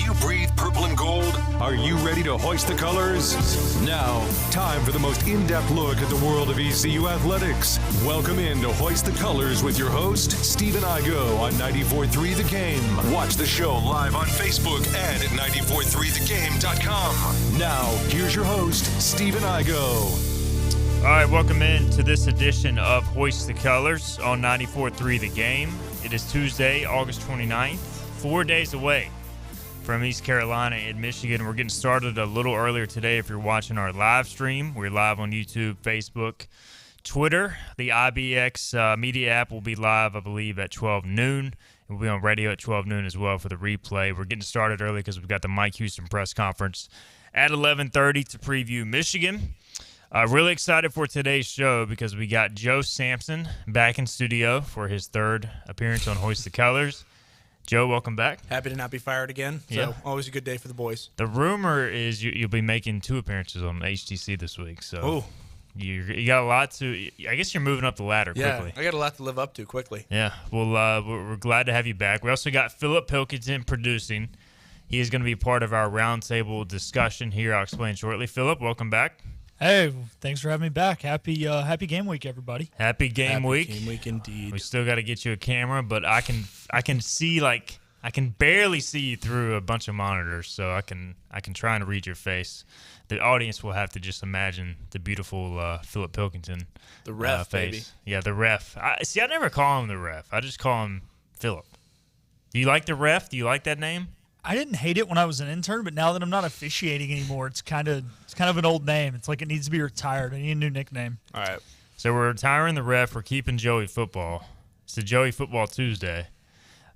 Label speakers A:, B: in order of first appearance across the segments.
A: you breathe purple and gold? Are you ready to hoist the colors? Now, time for the most in-depth look at the world of ECU athletics. Welcome in to Hoist the Colors with your host, Stephen Igoe on 94.3 The Game. Watch the show live on Facebook and at 943thegame.com. Now, here's your host, Stephen Igoe.
B: All right, welcome in to this edition of Hoist the Colors on 94.3 The Game. It is Tuesday, August 29th, 4 days away from East Carolina and Michigan. We're getting started a little earlier today if you're watching our live stream. We're live on YouTube, Facebook, Twitter. The IBX media app will be live, I believe, at 12 noon. We'll be on radio at 12 noon as well for the replay. We're getting started early because we've got the Mike Houston press conference at 11:30 to preview Michigan. Really excited for today's show because we got Joe Samson back in studio for his third appearance on Hoist the Colors. Joe, welcome back.
C: Happy to not be fired again.
B: Yeah.
C: So always a good day for the boys.
B: The rumor is you'll be making 2 appearances on HTC this week. So you got a lot to – I guess you're moving up the ladder quickly.
C: I got a lot to live up to quickly.
B: Yeah. Well, we're glad to have you back. We also got Phillip Pilkington producing. He is going to be part of our roundtable discussion here. I'll explain shortly. Phillip, welcome back.
D: Hey, thanks for having me back. Happy game week, everybody.
B: Happy game week.
C: Game week indeed.
B: We still got to get you a camera, but I can see I can barely see you through a bunch of monitors, so I can try and read your face. The audience will have to just imagine the beautiful Phillip Pilkington,
C: the ref
B: face.
C: baby.
B: Yeah, the ref. I never call him the ref. I just call him Phillip. Do you like the ref? Do you like that name?
D: I didn't hate it when I was an intern, but now that I'm not officiating anymore, it's kind of an old name. It's like it needs to be retired. I need a new nickname.
C: All right.
B: So we're retiring the ref. We're keeping Joey Football. It's the Joey Football Tuesday.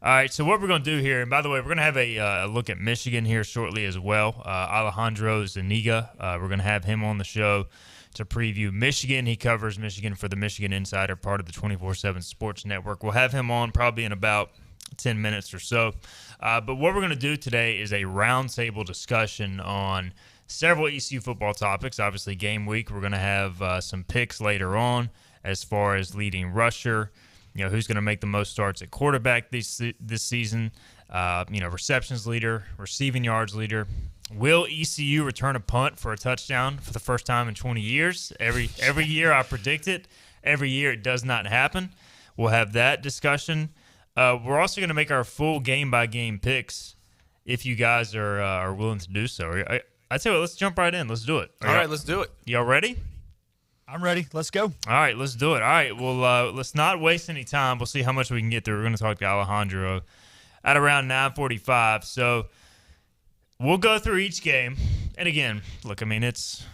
B: All right, so what we're going to do here, and by the way, we're going to have a look at Michigan here shortly as well. Alehandro Zuniga, we're going to have him on the show to preview Michigan. He covers Michigan for the Michigan Insider, part of the 24/7 Sports Network. We'll have him on probably in about 10 minutes or so. But what we're going to do today is a roundtable discussion on several ECU football topics. Obviously, game week. We're going to have some picks later on as far as leading rusher, who's going to make the most starts at quarterback this season, receptions leader, receiving yards leader. Will ECU return a punt for a touchdown for the first time in 20 years? Every year I predict it. Every year it does not happen. We'll have that discussion. We're also going to make our full game-by-game picks if you guys are willing to do so. I tell you what, let's jump right in. Let's do it.
C: All right, let's do it.
B: Y'all ready?
D: I'm ready. Let's go.
B: All right, let's do it. All right, well, let's not waste any time. We'll see how much we can get through. We're going to talk to Alejandro at around 9:45. So we'll go through each game. And again, look, I mean, it's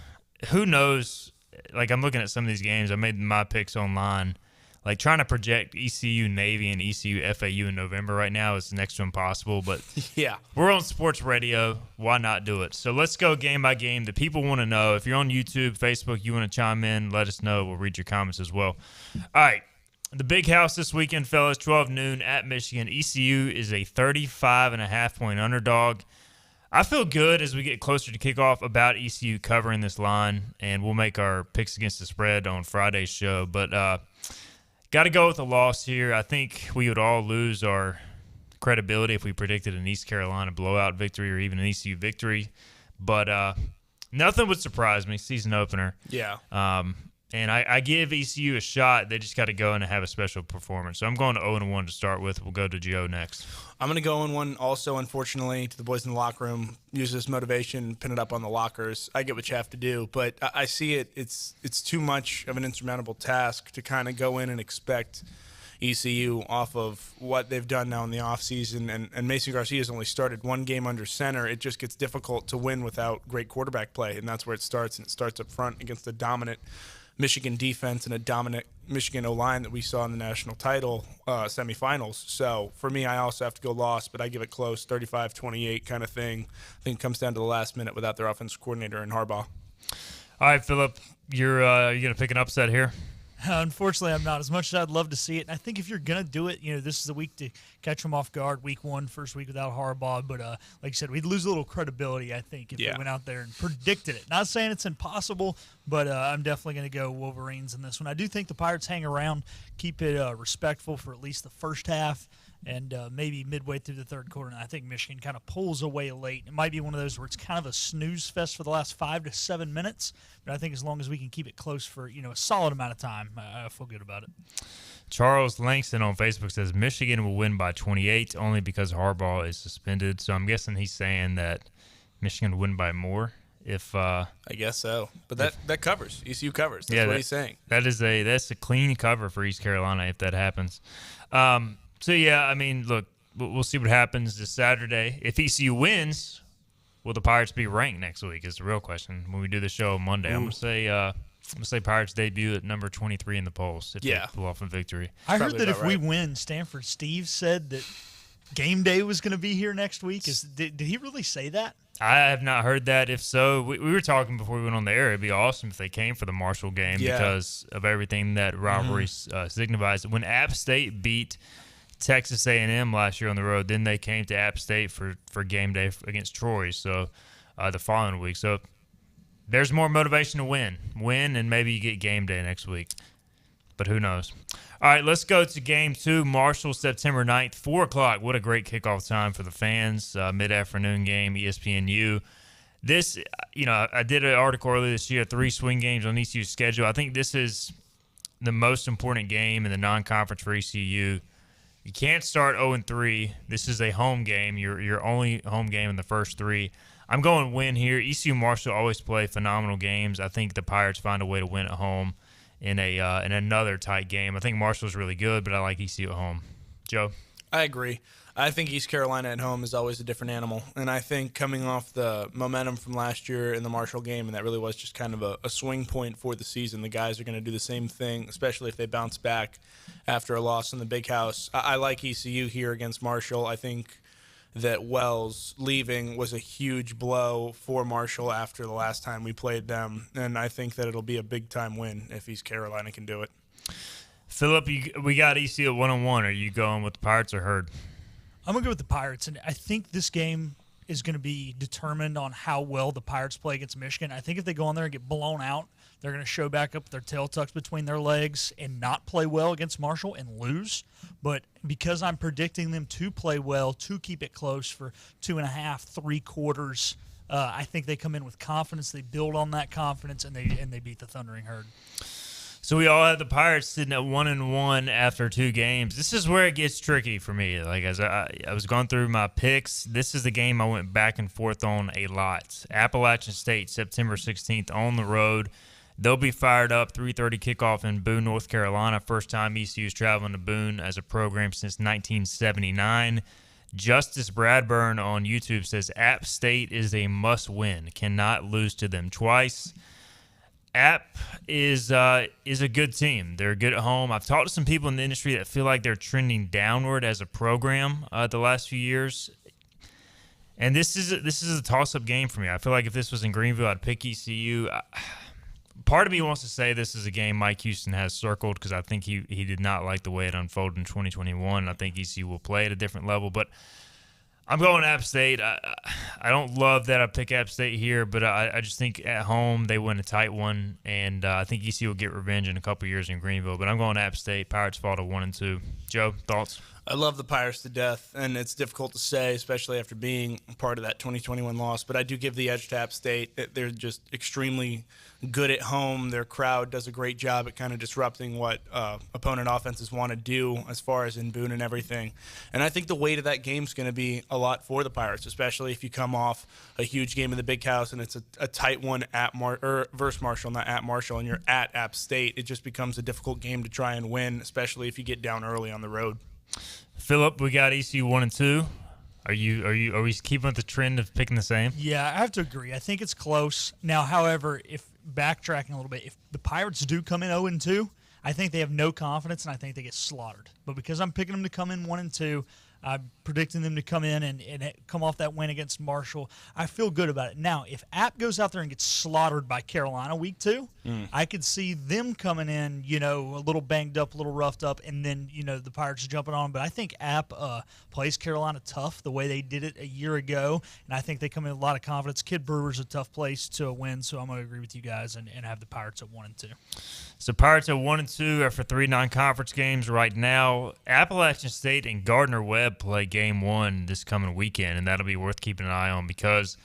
B: who knows. Like, I'm looking at some of these games. I made my picks online. Like, trying to project ECU Navy and ECU FAU in November right now is next to impossible. But
C: yeah,
B: we're on sports radio. Why not do it? So let's go game by game. The people want to know. If you're on YouTube, Facebook, you want to chime in, let us know. We'll read your comments as well. All right. The big house this weekend, fellas, 12 noon at Michigan. ECU is a 35.5-point underdog. I feel good as we get closer to kickoff about ECU covering this line, and we'll make our picks against the spread on Friday's show. But got to go with a loss here. I think we would all lose our credibility if we predicted an East Carolina blowout victory or even an ECU victory. But nothing would surprise me. Season opener.
C: Yeah.
B: And I give ECU a shot. They just got to go in and have a special performance. So I'm going to 0-1 to start with. We'll go to Joe next.
C: I'm going to go 0-1 also, unfortunately, to the boys in the locker room. Use this motivation, pin it up on the lockers. I get what you have to do, but I see it. It's too much of an insurmountable task to kind of go in and expect ECU off of what they've done now in the offseason. And Mason Garcia's only started one game under center. It just gets difficult to win without great quarterback play, and that's where it starts. And it starts up front against a dominant Michigan defense and a dominant Michigan O-line that we saw in the national title semifinals. So for me, I also have to go loss, but I give it close, 35-28 kind of thing. I think it comes down to the last minute without their offensive coordinator in Harbaugh.
B: All right, Phillip, you're going to pick an upset here?
D: Unfortunately, I'm not. As much as I'd love to see it, and I think if you're going to do it, this is the week to catch them off guard. Week one, first week without Harbaugh. But like you said, we'd lose a little credibility, I think, if we went out there and predicted it. Not saying it's impossible, but I'm definitely going to go Wolverines in this one. I do think the Pirates hang around, keep it respectful for at least the first half, and maybe midway through the third quarter. And I think Michigan kind of pulls away late. It might be one of those where it's kind of a snooze fest for the last 5 to 7 minutes, but I think as long as we can keep it close for a solid amount of time, I feel good about it.
B: Charles Langston on Facebook says Michigan will win by 28 only because Harbaugh is suspended. So I'm guessing he's saying that Michigan will win by more. I
C: guess so, but that covers. ECU covers. That's what he's saying.
B: That's a clean cover for East Carolina if that happens. Look, we'll see what happens this Saturday. If ECU wins, will the Pirates be ranked next week? Is the real question. When we do the show on Monday, I'm gonna say Pirates debut at number 23 in the polls if they pull off a victory.
D: I heard that if we win, Stanford Steve said that game day was going to be here next week. Did he really say that?
B: I have not heard that. If so, we were talking before we went on the air. It'd be awesome if they came for the Marshall game because of everything that rivalry signifies. When App State beat Texas A&M last year on the road, then they came to App State for game day against Troy. So the following week. So there's more motivation to win, and maybe you get game day next week. But who knows? All right, let's go to Game 2, Marshall, September 9th, 4 o'clock. What a great kickoff time for the fans. Mid-afternoon game, ESPNU. This, I did an article earlier this year, 3 swing games on ECU's schedule. I think this is the most important game in the non-conference for ECU. You can't start 0-3. This is a home game, your only home game in the first 3. I'm going win here. ECU Marshall always play phenomenal games. I think the Pirates find a way to win at home in another tight game. I think Marshall's really good, but I like ECU at home. Joe?
C: I agree. I think East Carolina at home is always a different animal, and I think coming off the momentum from last year in the Marshall game, and that really was just kind of a swing point for the season, the guys are going to do the same thing, especially if they bounce back after a loss in the Big House. I like ECU here against Marshall. I think that Wells leaving was a huge blow for Marshall after the last time we played them, and I think that it'll be a big-time win if East Carolina can do it.
B: Phillip, we got ECU at 1-1. Are you going with the Pirates or Herd?
D: I'm going to go with the Pirates, and I think this game is going to be determined on how well the Pirates play against Michigan. I think if they go on there and get blown out, they're going to show back up with their tail tucked between their legs and not play well against Marshall and lose. But because I'm predicting them to play well, to keep it close for 2.5, 3 quarters, I think they come in with confidence. They build on that confidence, and they beat the Thundering Herd.
B: So we all have the Pirates sitting at 1-1 after 2 games. This is where it gets tricky for me. Like as I was going through my picks, this is the game I went back and forth on a lot. Appalachian State, September 16th on the road. They'll be fired up. 3:30 kickoff in Boone, North Carolina. First time ECU's traveling to Boone as a program since 1979. Justice Bradburn on YouTube says App State is a must-win. Cannot lose to them twice. App is a good team. They're good at home. I've talked to some people in the industry that feel like they're trending downward as a program the last few years. And this is a toss-up game for me. I feel like if this was in Greenville, I'd pick ECU. Part of me wants to say this is a game Mike Houston has circled because I think he did not like the way it unfolded in 2021. I think ECU will play at a different level, but I'm going App State. I don't love that I pick App State here, but I just think at home they win a tight one, and I think ECU will get revenge in a couple years in Greenville. But I'm going App State. Pirates fall to 1-2. Joe, thoughts?
C: I love the Pirates to death, and it's difficult to say, especially after being part of that 2021 loss. But I do give the edge to App State. They're just extremely good at home. Their crowd does a great job at kind of disrupting what opponent offenses want to do as far as in Boone and everything. And I think the weight of that game is going to be a lot for the Pirates, especially if you come off a huge game in the Big House and it's a tight one at versus Marshall, not at Marshall, and you're at App State. It just becomes a difficult game to try and win, especially if you get down early on the road.
B: Phillip, we got ECU 1-2. Are we keeping with the trend of picking the same?
D: Yeah, I have to agree. I think it's close. Now, however, if backtracking a little bit, if the Pirates do come in 0-2, I think they have no confidence and I think they get slaughtered. But because I'm picking them to come in 1-2, I'm predicting them to come in and come off that win against Marshall. I feel good about it. Now, if App goes out there and gets slaughtered by Carolina week 2, I could see them coming in, a little banged up, a little roughed up, and then, the Pirates jumping on. But I think App plays Carolina tough the way they did it a year ago, and I think they come in with a lot of confidence. Kid Brewer's a tough place to win, so I'm going to agree with you guys and have the Pirates at 1-2.
B: So Pirates at 1-2 after 3 non-conference games right now. Meanwhile, Appalachian State and Gardner Webb play game 1 this coming weekend, and that'll be worth keeping an eye on because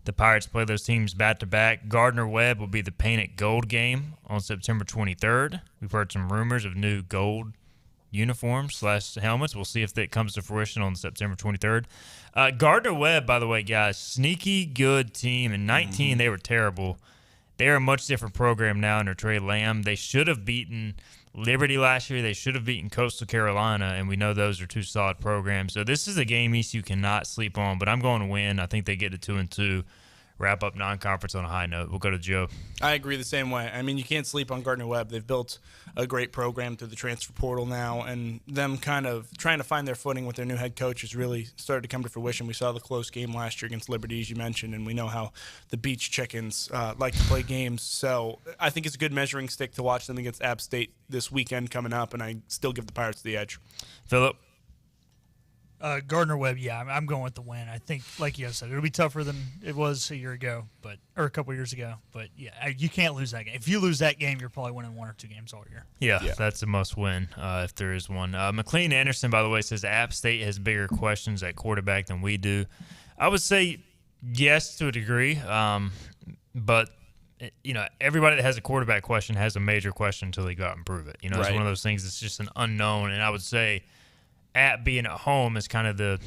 B: the Pirates play those teams back-to-back. Gardner Webb will be the Paint It Gold game on September 23rd. We've heard some rumors of new gold uniforms/helmets. We'll see if that comes to fruition on September 23rd. Gardner Webb, by the way, guys, sneaky good team. In 19, they were terrible. They're a much different program now under Trey Lamb. They should have beaten Liberty last year. They should have beaten Coastal Carolina, and we know those are 2 solid programs. So this is a game ECU cannot sleep on, but I'm going to win. I think they get to 2-2, wrap up non-conference on a high note. We'll go to Joe.
C: I agree the same way. I mean, you can't sleep on Gardner Webb. They've built a great program through the transfer portal now, and them kind of trying to find their footing with their new head coach has really started to come to fruition. We saw the close game last year against Liberty, as you mentioned, and we know how the Beach Chickens like to play games. So I think it's a good measuring stick to watch them against App State this weekend coming up, and I still give the Pirates the edge.
B: Phillip?
D: Gardner Webb, yeah, I'm going with the win. I think, like you said, it'll be tougher than it was a year ago, or a couple years ago. But yeah, you can't lose that game. If you lose that game, you're probably winning 1 or 2 games all year.
B: Yeah. That's a must-win if there is one. McLean Anderson, by the way, says App State has bigger questions at quarterback than we do. I would say yes to a degree, but everybody that has a quarterback question has a major question until they go out and prove it. It's one of those things that's just an unknown, and I would say App being at home is kind of the,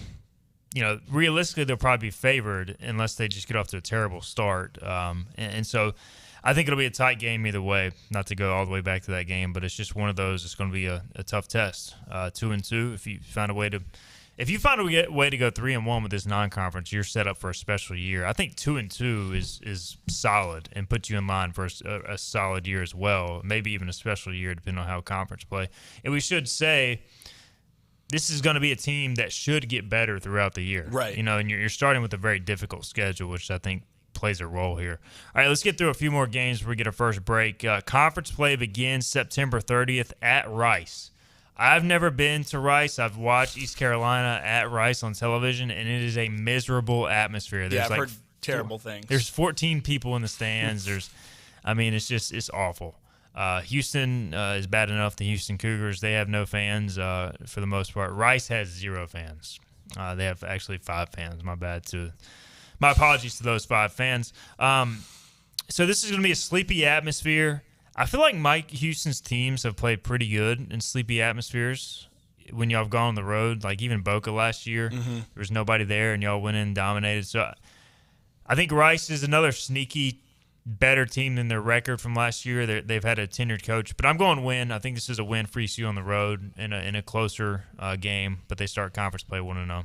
B: realistically they'll probably be favored unless they just get off to a terrible start. And so I think it'll be a tight game either way, not to go all the way back to that game, but it's just one of those. It's going to be a tough test. 2-2, if you find a way to go 3-1 with this non-conference, you're set up for a special year. I think 2-2 is solid and puts you in line for a solid year as well, maybe even a special year depending on how conference play. And we should say, this is going to be a team that should get better throughout the year.
C: Right.
B: And you're starting with a very difficult schedule, which I think plays a role here. All right, let's get through a few more games before we get our first break. Conference play begins September 30th at Rice. I've never been to Rice. I've watched East Carolina at Rice on television, and it is a miserable atmosphere.
C: I've heard terrible things.
B: There's 14 people in the stands. It's awful. Houston is bad enough. The Houston Cougars, they have no fans for the most part. Rice has 0 fans. They have actually 5 fans. My apologies to those 5 fans. So this is going to be a sleepy atmosphere. I feel like Mike Houston's teams have played pretty good in sleepy atmospheres when y'all have gone on the road. Like even Boca last year, there was nobody there, and y'all went in and dominated. So I think Rice is another sneaky better team than their record from last year. They've had a tenured coach, but I'm going win. I think this is a win for ECU on the road in a closer game, but they start conference play 1-0.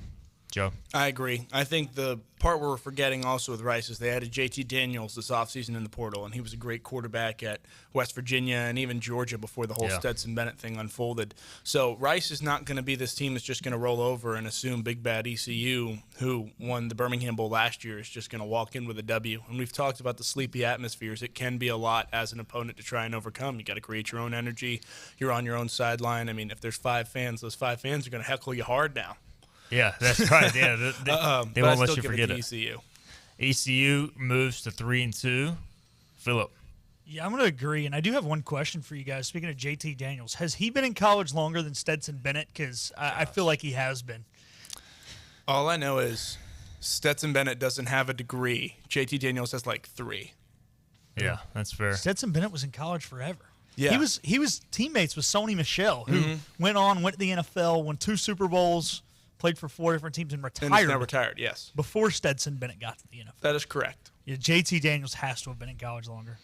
B: Joe?
C: I agree. I think the part we're forgetting also with Rice is they added JT Daniels this offseason in the portal, and he was a great quarterback at West Virginia and even Georgia before the whole Stetson Bennett thing unfolded. So Rice is not going to be this team that's just going to roll over and assume big bad ECU, who won the Birmingham Bowl last year, is just going to walk in with a W. And we've talked about the sleepy atmospheres. It can be a lot as an opponent to try and overcome. You got to create your own energy. You're on your own sideline. I mean, if there's 5 fans, those 5 fans are going to heckle you hard now.
B: Yeah, that's right. Yeah, they won't let you forget it.
C: ECU.
B: ECU moves to 3-2. Phillip.
D: Yeah, I'm going to agree, and I do have one question for you guys. Speaking of JT Daniels, has he been in college longer than Stetson Bennett? Because I feel like he has been.
C: All I know is Stetson Bennett doesn't have a degree. JT Daniels has like 3.
B: Yeah, that's fair.
D: Stetson Bennett was in college forever.
C: Yeah.
D: He was teammates with Sony Michel, who went to the NFL, won 2 Super Bowls, played for 4 different teams, and retired.
C: And he's now retired, yes.
D: Before Stetson Bennett got to the NFL.
C: That is correct.
D: Yeah, JT Daniels has to have been in college longer.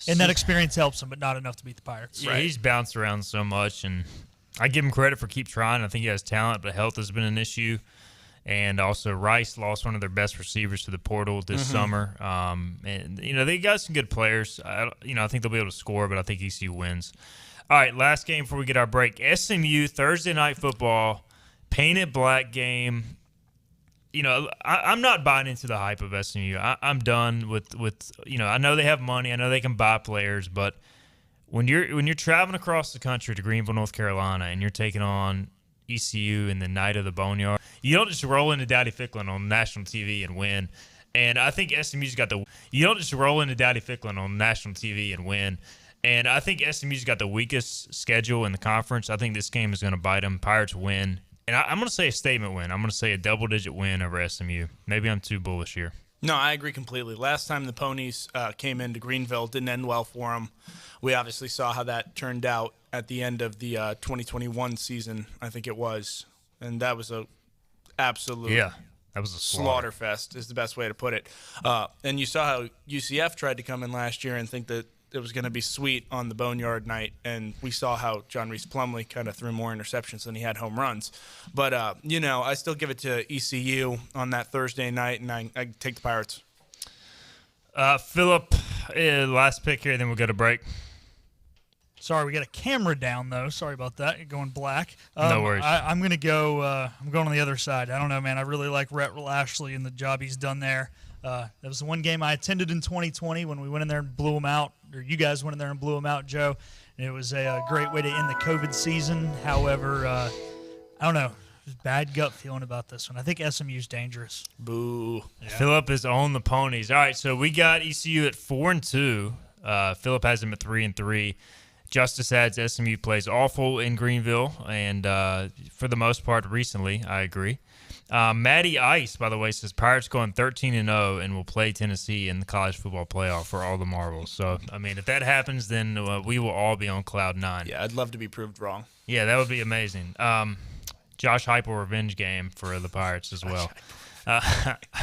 D: And that experience helps him, but not enough to beat the Pirates.
B: Yeah, he's bounced around so much, and I give him credit for keep trying. I think he has talent, but health has been an issue. And also Rice lost one of their best receivers to the portal this summer. And, they got some good players. I think they'll be able to score, but I think ECU wins. All right, last game before we get our break. SMU, Thursday Night Football, painted black game. I'm not buying into the hype of SMU. I'm done with I know they have money. I know they can buy players, but when you're traveling across the country to Greenville, North Carolina, and you're taking on ECU in the night of the Boneyard, you don't just roll into Dowdy Ficklin on national TV and win. And I think SMU's got you don't just roll into Dowdy Ficklin on national TV and win. And I think SMU's got the weakest schedule in the conference. I think this game is going to bite them. Pirates win. And I'm going to say a statement win. I'm going to say a double-digit win over SMU. Maybe I'm too bullish here.
C: No, I agree completely. Last time the Ponies came into Greenville, it didn't end well for them. We obviously saw how that turned out at the end of the 2021 season, I think it was. And that was a absolute
B: that was a
C: slaughter fest is the best way to put it. And you saw how UCF tried to come in last year and think that it was going to be sweet on the Boneyard night, and we saw how John Reese Plumlee kind of threw more interceptions than he had home runs. But, I still give it to ECU on that Thursday night, and I take the Pirates.
B: Phillip, last pick here, then we'll go to break.
D: Sorry, we got a camera down, though. Sorry about that. You're going black.
B: No worries.
D: I'm going to go I'm going on the other side. I don't know, man. I really like Rhett Lashley and the job he's done there. That was the one game I attended in 2020 when we went in there and blew them out, or you guys went in there and blew them out, Joe. And it was a great way to end the COVID season. However, I don't know. There's bad gut feeling about this one. I think SMU's dangerous.
C: Boo.
B: Yeah. Phillip is on the Ponies. All right, so we got ECU at 4-2. Phillip has him at 3-3. Justice adds SMU plays awful in Greenville, and for the most part recently, I agree. Matty Ice, by the way, says Pirates going 13-0 and will play Tennessee in the college football playoff for all the marbles. So, I mean, if that happens, then we will all be on cloud 9.
C: Yeah, I'd love to be proved wrong.
B: Yeah, that would be amazing. Josh Heupel revenge game for the Pirates as well. All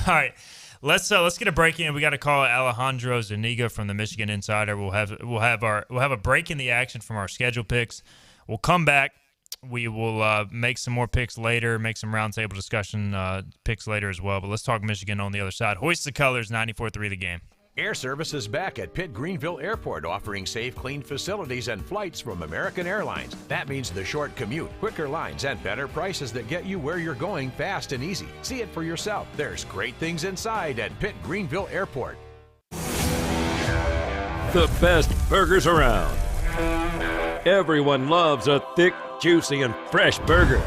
B: right, let's get a break in. We got to call Alehandro Zuniga from the Michigan Insider. We'll have a break in the action from our schedule picks. We'll come back. We will make some more picks later, make some roundtable discussion picks later as well. But let's talk Michigan on the other side. Hoist the colors, 94.3 The Game.
E: Air Service is back at Pitt Greenville Airport, offering safe, clean facilities and flights from American Airlines. That means the short commute, quicker lines, and better prices that get you where you're going fast and easy. See it for yourself. There's great things inside at Pitt Greenville Airport.
F: The best burgers around. Everyone loves a thick, juicy, and fresh burger.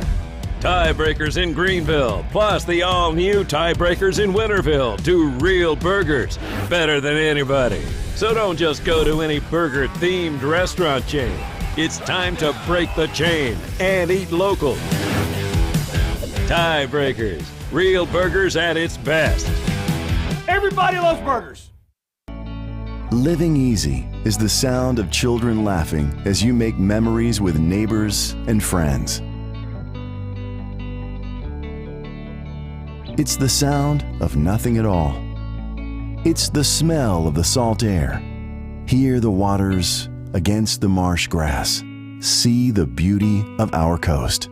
F: Tiebreakers in Greenville, plus the all-new Tiebreakers in Winterville. Two real burgers, better than anybody. So don't just go to any burger-themed restaurant chain. It's time to break the chain and eat local. Tiebreakers, real burgers at its best.
G: Everybody loves burgers.
H: Living easy is the sound of children laughing as you make memories with neighbors and friends. It's the sound of nothing at all. It's the smell of the salt air. Hear the waters against the marsh grass. See the beauty of our coast.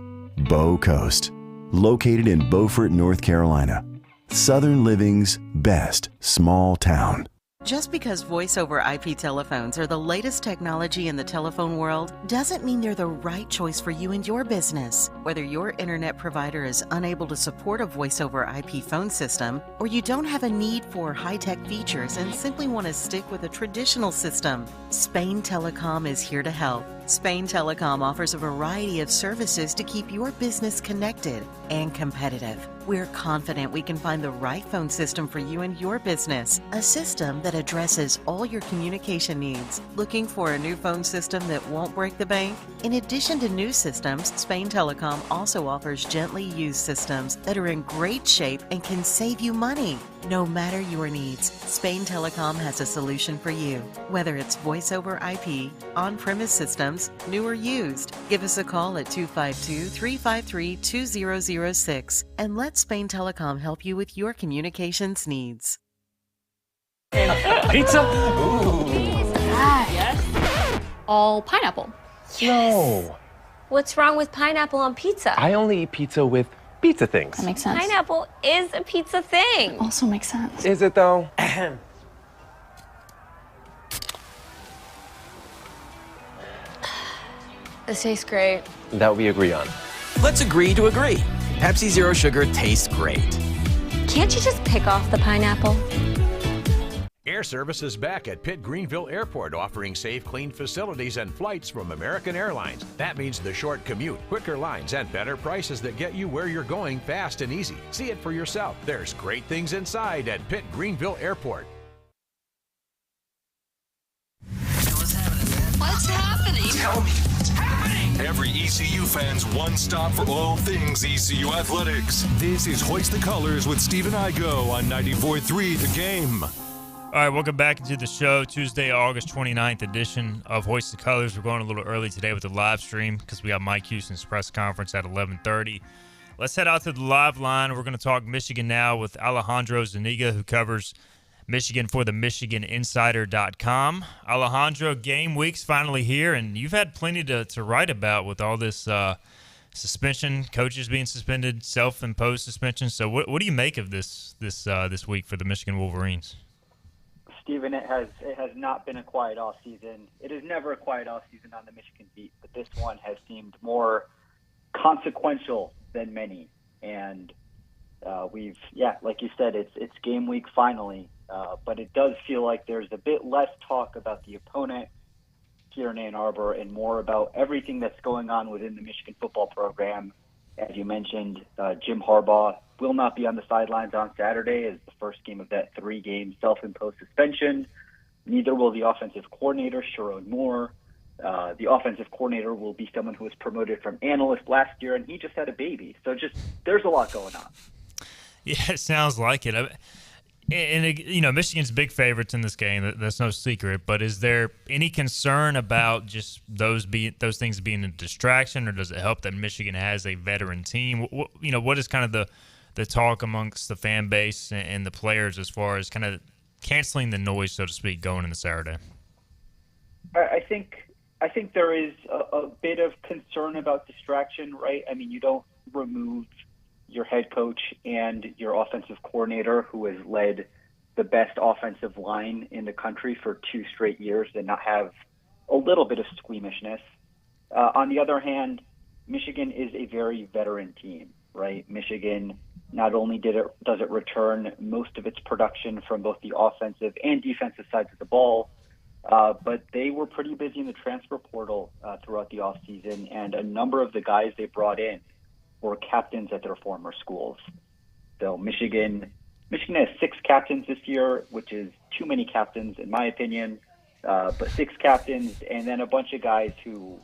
H: Bow Coast, located in Beaufort, North Carolina. Southern Living's best small town.
I: Just because voice-over IP telephones are the latest technology in the telephone world doesn't mean they're the right choice for you and your business. Whether your internet provider is unable to support a voice-over IP phone system, or you don't have a need for high-tech features and simply want to stick with a traditional system, Spain Telecom is here to help. Spain Telecom offers a variety of services to keep your business connected and competitive. We're confident we can find the right phone system for you and your business, a system that addresses all your communication needs. Looking for a new phone system that won't break the bank? In addition to new systems, Spain Telecom also offers gently used systems that are in great shape and can save you money. No matter your needs, Spain Telecom has a solution for you. Whether it's voice over IP, on-premise systems, new or used, give us a call at 252-353-2006 and let Spain Telecom help you with your communications needs.
G: Pizza? Ooh.
J: Yes. All pineapple.
G: Yes. No.
J: What's wrong with pineapple on pizza?
G: I only eat pizza with pizza things.
J: That makes sense. Pineapple is a pizza thing. Also makes sense.
G: Is it though?
J: This tastes great.
G: That we agree on.
K: Let's agree to agree. Pepsi Zero Sugar tastes great.
J: Can't you just pick off the pineapple?
E: Air Service is back at Pitt Greenville Airport, offering safe, clean facilities and flights from American Airlines. That means the short commute, quicker lines, and better prices that get you where you're going fast and easy. See it for yourself. There's great things inside at Pitt Greenville Airport.
K: What's happening, man?
L: What's happening?
A: Tell me what's happening. Every ECU fan's one stop for all things ECU athletics. This is Hoist the Colors with Stephen Igoe on 94.3 The Game.
B: All right, welcome back into the show. Tuesday, August 29th edition of Hoist the Colors. We're going a little early today with the live stream because we got Mike Houston's press conference at 11:30. Let's head out to the live line. We're going to talk Michigan now with Alehandro Zuniga, who covers Michigan for the MichiganInsider.com. Alejandro, game week's finally here, and you've had plenty to write about with all this suspension, coaches being suspended, self-imposed suspension. So what do you make of this week for the Michigan Wolverines?
M: Stephen, it has not been a quiet off season. It is never a quiet off season on the Michigan beat, but this one has seemed more consequential than many. And like you said, it's game week finally. But it does feel like there's a bit less talk about the opponent here in Ann Arbor and more about everything that's going on within the Michigan football program. As you mentioned, Jim Harbaugh will not be on the sidelines on Saturday as the first game of that 3-game self-imposed suspension. Neither will the offensive coordinator, Sharon Moore. The offensive coordinator will be someone who was promoted from analyst last year, and he just had a baby. So there's a lot going on.
B: Yeah, it sounds like it. And Michigan's big favorites in this game. That's no secret. But is there any concern about just those things being a distraction, or does it help that Michigan has a veteran team? What is kind of the talk amongst the fan base and the players as far as kind of canceling the noise, so to speak, going into Saturday?
M: I think there is a bit of concern about distraction, right? I mean, you don't remove your head coach and your offensive coordinator, who has led the best offensive line in the country for 2 straight years, and not have a little bit of squeamishness. On the other hand, Michigan is a very veteran team, right? Michigan not only does it return most of its production from both the offensive and defensive sides of the ball, but they were pretty busy in the transfer portal throughout the offseason, and a number of the guys they brought in were captains at their former schools. So Michigan has 6 captains this year, which is too many captains in my opinion, but 6 captains and then a bunch of guys who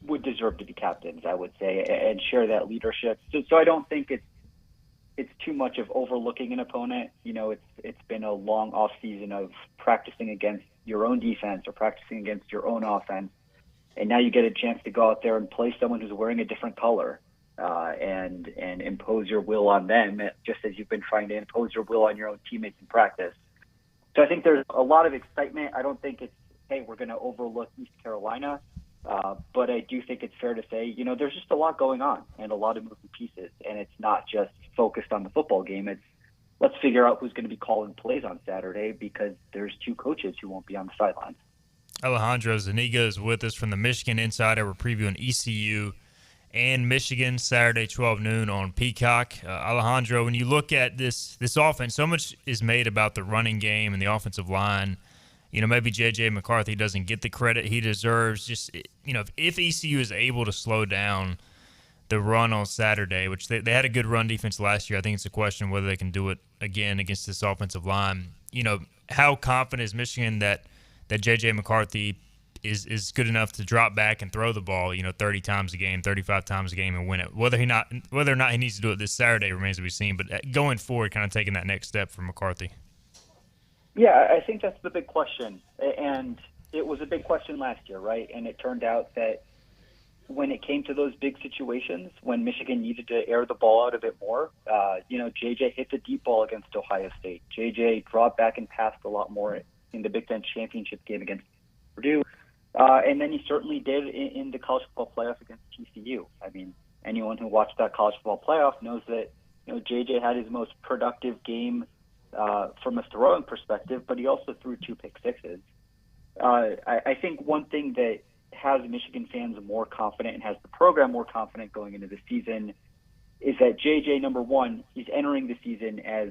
M: would deserve to be captains, I would say, and share that leadership. So I don't think it's too much of overlooking an opponent. It's been a long off season of practicing against your own defense or practicing against your own offense. And now you get a chance to go out there and play someone who's wearing a different color and impose your will on them, just as you've been trying to impose your will on your own teammates in practice. So I think there's a lot of excitement. I don't think it's, hey, we're going to overlook East Carolina. But I do think it's fair to say, there's just a lot going on and a lot of moving pieces. And it's not just focused on the football game. It's let's figure out who's going to be calling plays on Saturday because there's 2 coaches who won't be on the sidelines.
B: Alehandro Zuniga is with us from the Michigan Insider. We're previewing ECU and Michigan Saturday, 12 noon on Peacock. Alejandro, when you look at this offense, so much is made about the running game and the offensive line. Maybe J.J. McCarthy doesn't get the credit he deserves. Just, if ECU is able to slow down the run on Saturday, which they had a good run defense last year, I think it's a question whether they can do it again against this offensive line. How confident is Michigan that J.J. McCarthy is good enough to drop back and throw the ball, 30 times a game, 35 times a game and win it? Whether or not he needs to do it this Saturday remains to be seen. But going forward, kind of taking that next step for McCarthy.
M: Yeah, I think that's the big question. And it was a big question last year, right? And it turned out that when it came to those big situations, when Michigan needed to air the ball out a bit more, J.J. hit the deep ball against Ohio State. J.J. dropped back and passed a lot more in the Big Ten championship game against Purdue. And then he certainly did in the college football playoff against TCU. I mean, anyone who watched that college football playoff knows that, J.J. had his most productive game from a throwing perspective, but he also threw 2 pick sixes. I think one thing that has Michigan fans more confident and has the program more confident going into the season is that J.J., number one, he's entering the season as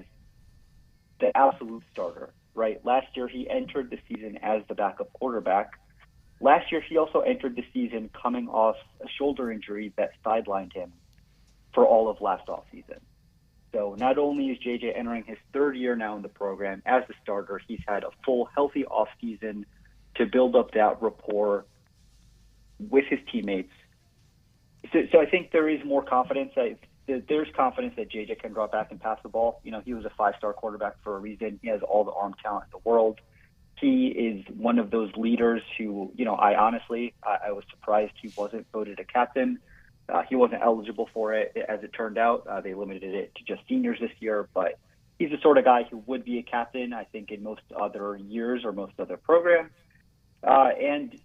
M: the absolute starter, right? Last year he entered the season as the backup quarterback. Last year he also entered the season coming off a shoulder injury that sidelined him for all of last offseason. So not only is J.J. entering his 3rd year now in the program as the starter, he's had a full, healthy offseason to build up that rapport with his teammates. So I think there is more confidence there's confidence that JJ can drop back and pass the ball. He was a 5-star quarterback for a reason. He has all the arm talent in the world. He is one of those leaders who, I was surprised he wasn't voted a captain. He wasn't eligible for it, as it turned out. They limited it to just seniors this year, but he's the sort of guy who would be a captain, I think, in most other years or most other programs. And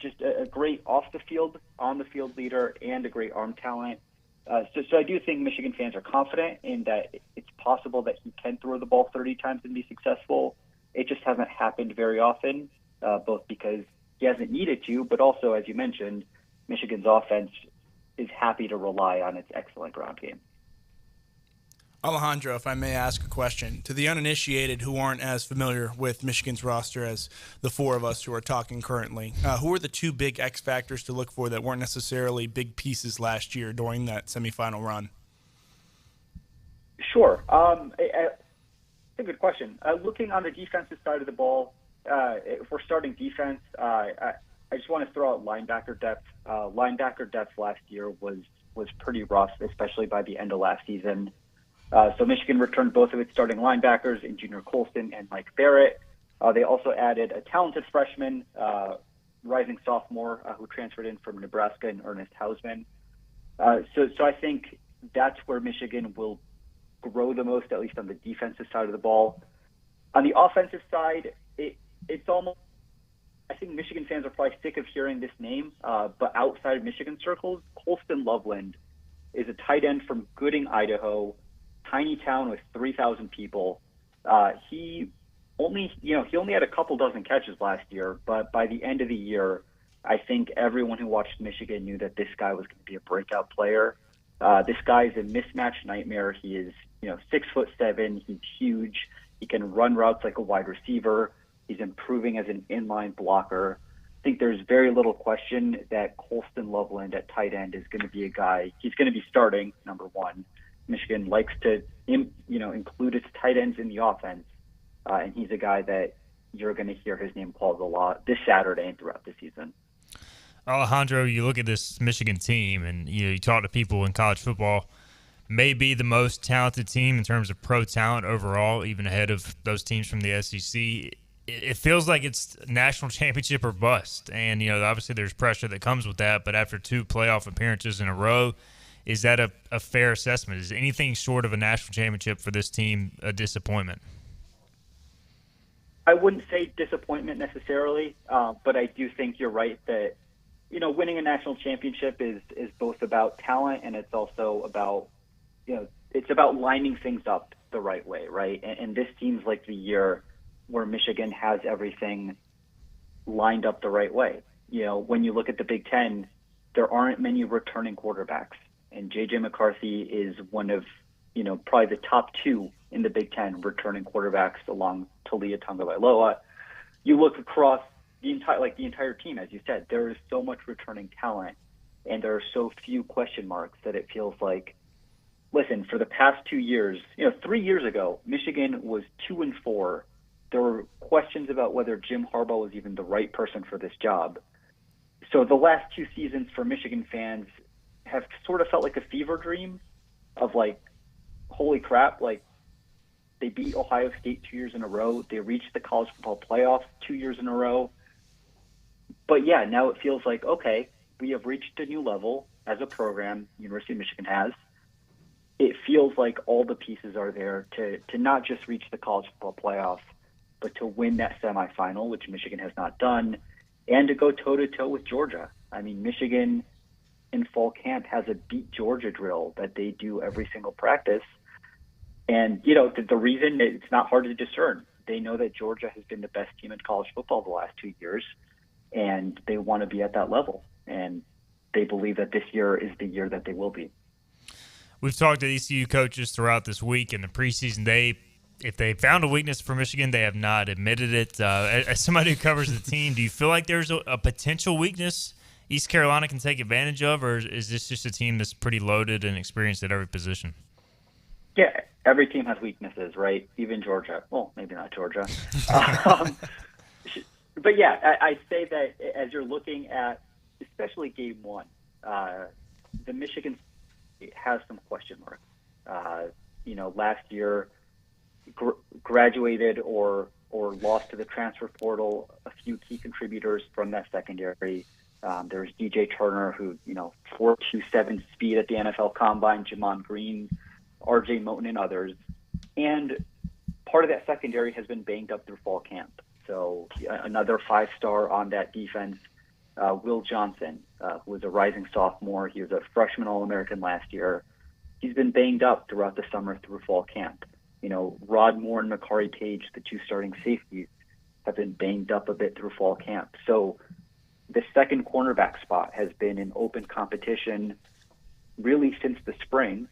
M: just a great off-the-field, on-the-field leader and a great arm talent. So I do think Michigan fans are confident in that it's possible that he can throw the ball 30 times and be successful. It just hasn't happened very often, both because he hasn't needed to, but also, as you mentioned, Michigan's offense is happy to rely on its excellent ground game.
C: Alejandro, if I may ask a question. To the uninitiated who aren't as familiar with Michigan's roster as the four of us who are talking currently, who are the two big X factors to look for that weren't necessarily big pieces last year during that semifinal run?
M: Sure. It's a good question. Looking on the defensive side of the ball, if we're starting defense, I just want to throw out linebacker depth. Linebacker depth last year was pretty rough, especially by the end of last season. So Michigan returned both of its starting linebackers in Junior Colston and Mike Barrett. They also added a talented freshman, rising sophomore, who transferred in from Nebraska, and Ernest Hausman. So I think that's where Michigan will grow the most, at least on the defensive side of the ball. On the offensive side, it's almost, I think Michigan fans are probably sick of hearing this name, but outside of Michigan circles, Colston Loveland is a tight end from Gooding, Idaho, tiny town with 3,000 people. He only had a couple dozen catches last year, but by the end of the year, I think everyone who watched Michigan knew that this guy was going to be a breakout player. This guy is a mismatch nightmare. He is, 6'7". He's huge. He can run routes like a wide receiver. He's improving as an inline blocker. I think there's very little question that Colston Loveland at tight end is going to be a guy. He's going to be starting, number one. Michigan likes to, include its tight ends in the offense, and he's a guy that you're going to hear his name called a lot this Saturday and throughout the season.
B: Alejandro, you look at this Michigan team, and you talk to people in college football, may be the most talented team in terms of pro talent overall, even ahead of those teams from the SEC. It feels like it's national championship or bust, and obviously there's pressure that comes with that. But after 2 playoff appearances in a row, is that a fair assessment? Is anything short of a national championship for this team a disappointment?
M: I wouldn't say disappointment necessarily, but I do think you're right that winning a national championship is both about talent, and it's also about it's about lining things up the right way, right? And this seems like the year where Michigan has everything lined up the right way. When you look at the Big Ten, there aren't many returning quarterbacks, and J.J. McCarthy is one of, probably the top 2 in the Big Ten returning quarterbacks along Talia Tagovailoa. You look across the entire team, as you said, there is so much returning talent, and there are so few question marks that it feels like, listen, for the past 2 years, 3 years ago, Michigan was 2-4. There were questions about whether Jim Harbaugh was even the right person for this job. So the last 2 seasons for Michigan fans have sort of felt like a fever dream of like, holy crap, like they beat Ohio State 2 years in a row. They reached the college football playoff 2 years in a row. But yeah, now it feels like, okay, we have reached a new level as a program, University of Michigan has. It feels like all the pieces are there to not just reach the college football playoff, but to win that semifinal, which Michigan has not done, and to go toe-to-toe with Georgia. I mean, Michigan in fall camp has a beat Georgia drill that they do every single practice. And, the reason it's not hard to discern, they know that Georgia has been the best team in college football the last 2 years, and they want to be at that level. And they believe that this year is the year that they will be.
B: We've talked to ECU coaches throughout this week. In the preseason, if they found a weakness for Michigan, they have not admitted it. As somebody who covers the team, do you feel like there's a potential weakness East Carolina can take advantage of, or is this just a team that's pretty loaded and experienced at every position?
M: Yeah, every team has weaknesses, right? Even Georgia. Well, maybe not Georgia. But yeah, I'd say that as you're looking at, especially game one, the Michigan has some question marks. Last year graduated or lost to the transfer portal a few key contributors from that secondary. There's DJ Turner, who 4.27 speed at the NFL Combine, Jamon Green, RJ Moten, and others. And part of that secondary has been banged up through fall camp. So another 5-star on that defense, Will Johnson, who was a rising sophomore. He was a freshman All-American last year. He's been banged up throughout the summer through fall camp. Rod Moore and Makari Page, the 2 starting safeties, have been banged up a bit through fall camp. So the second cornerback spot has been in open competition really since the spring.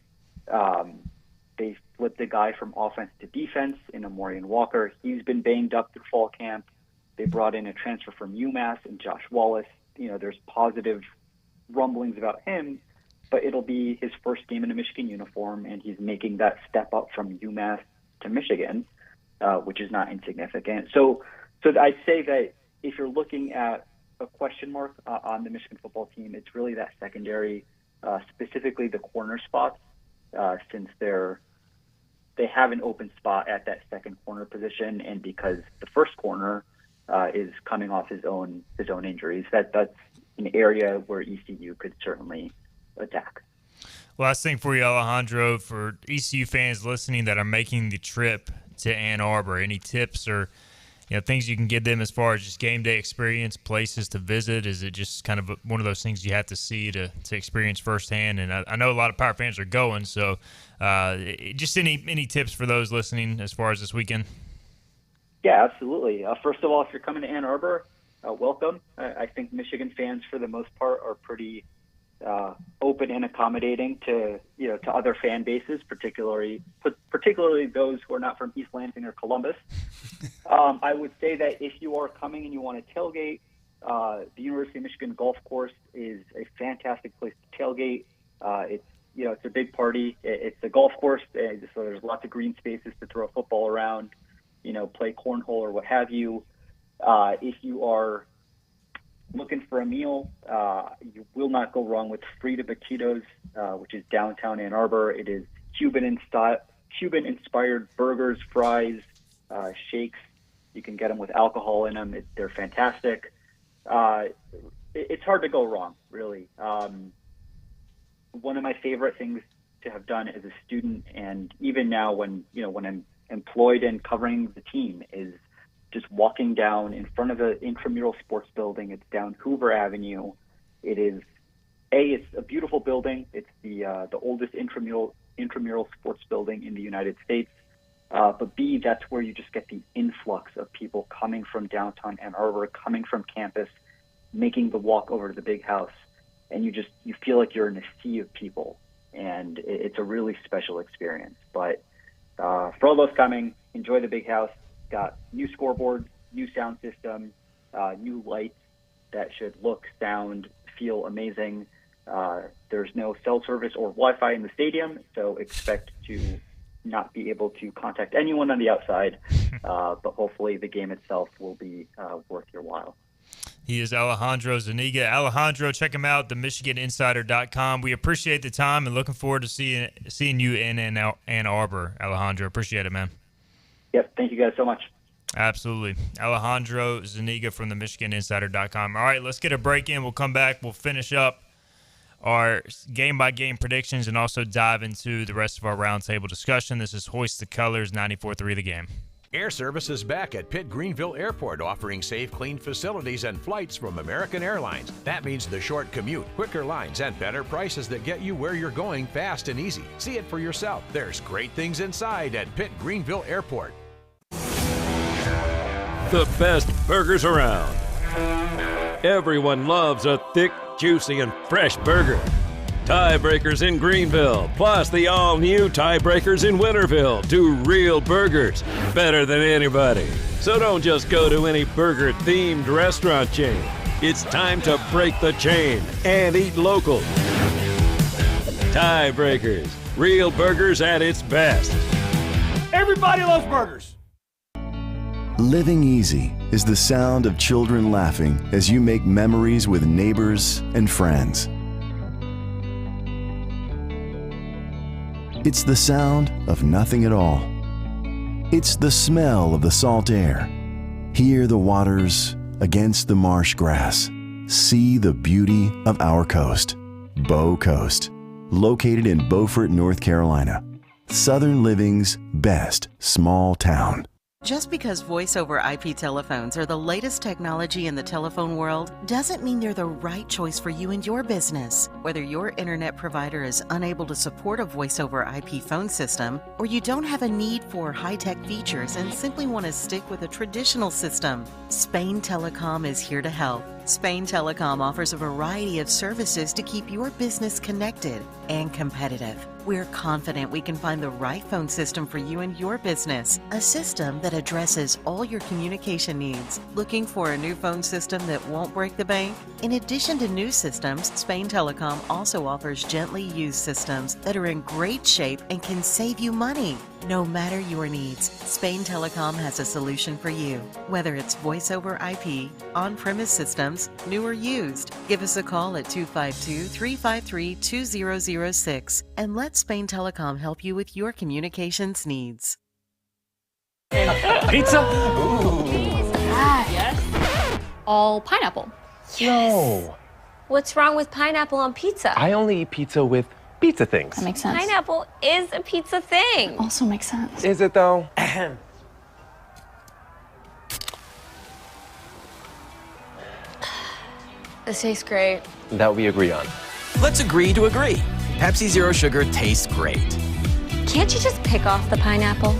M: They flipped the guy from offense to defense in Amorian Walker. He's been banged up through fall camp. They brought in a transfer from UMass and Josh Wallace. There's positive rumblings about him, but it'll be his first game in a Michigan uniform, and he's making that step up from UMass to Michigan, which is not insignificant. So I'd say that if you're looking at a question mark on the Michigan football team, it's really that secondary, specifically the corner spots, since they have an open spot at that second corner position, and because the first corner is coming off his own injuries, that's an area where ECU could certainly attack.
B: Last thing for you, Alejandro, for ECU fans listening that are making the trip to Ann Arbor, any tips or things you can give them as far as just game day experience, places to visit? Is it just kind of one of those things you have to see to experience firsthand? And I know a lot of Power fans are going, so just any tips for those listening as far as this weekend?
M: Yeah, absolutely. First of all, if you're coming to Ann Arbor, welcome. I think Michigan fans, for the most part, are pretty open and accommodating to other fan bases, particularly those who are not from East Lansing or Columbus. I would say that if you are coming and you want to tailgate, the University of Michigan golf course is a fantastic place to tailgate. It's a big party. It's a golf course, so there's lots of green spaces to throw a football around, play cornhole or what have you. If you are looking for a meal, you will not go wrong with Frida Baquitos, which is downtown Ann Arbor. It is Cuban-inspired burgers, fries, shakes. You can get them with alcohol in them. They're fantastic. It's hard to go wrong, really. One of my favorite things to have done as a student, and even now when I'm employed and covering the team, is just walking down in front of the intramural sports building. It's down Hoover Avenue. It's a beautiful building. It's the oldest intramural sports building in the United States. But B, that's where you just get the influx of people coming from downtown Ann Arbor, coming from campus, making the walk over to the big house. And you feel like you're in a sea of people. And it's a really special experience. But for all those coming, enjoy the big house. Got new scoreboards, new sound system, new lights that should look, sound, feel amazing. There's no cell service or Wi-Fi in the stadium, so expect to not be able to contact anyone on the outside, but hopefully the game itself will be worth your while.
B: He is Alehandro Zuniga. Alejandro, check him out, themichiganinsider.com. We appreciate the time and looking forward to seeing you in Ann Arbor, Alejandro. Appreciate it, man.
M: Yep. Thank you guys so much.
B: Absolutely. Alehandro Zuniga from themichiganinsider.com. All right, let's get a break in. We'll come back. We'll finish up our game-by-game predictions and also dive into the rest of our roundtable discussion. This is Hoist the Colors, 94.3 The Game.
E: Air Service is back at Pitt Greenville Airport, offering safe, clean facilities and flights from American Airlines. That means the short commute, quicker lines, and better prices that get you where you're going fast and easy. See it for yourself. There's great things inside at Pitt Greenville Airport.
F: The best burgers around. Everyone loves a thick, juicy, and fresh burger. Tiebreakers in Greenville, plus the all-new Tiebreakers in Winterville. Do real burgers better than anybody. So don't just go to any burger-themed restaurant chain. It's time to break the chain and eat local. Tiebreakers, real burgers at its best.
L: Everybody loves burgers.
H: Living easy is the sound of children laughing as you make memories with neighbors and friends. It's the sound of nothing at all. It's the smell of the salt air. Hear the waters against the marsh grass. See the beauty of our coast. Bow Coast, located in Beaufort, North Carolina. Southern Living's best small town.
I: Just because voice over IP telephones are the latest technology in the telephone world doesn't mean they're the right choice for you and your business. Whether your internet provider is unable to support a voice over IP phone system, or you don't have a need for high-tech features and simply want to stick with a traditional system, Spain Telecom is here to help. Spain Telecom offers a variety of services to keep your business connected and competitive. We're confident we can find the right phone system for you and your business, a system that addresses all your communication needs. Looking for a new phone system that won't break the bank? In addition to new systems, Spain Telecom also offers gently used systems that are in great shape and can save you money. No matter your needs, Spain Telecom has a solution for you. Whether it's voice over IP, on-premise systems, new or used, give us a call at 252-353-2006 and let Spain Telecom help you with your communications needs.
G: Pizza? Ooh.
J: Yes. All pineapple.
G: No.
J: What's wrong with pineapple on pizza?
G: I only eat pizza with pizza things.
J: That makes sense. Pineapple is a pizza thing.
L: Also makes sense.
G: Is it though?
J: This tastes great.
G: That we agree on.
K: Let's agree to agree. Pepsi Zero Sugar tastes great.
J: Can't you just pick off the pineapple?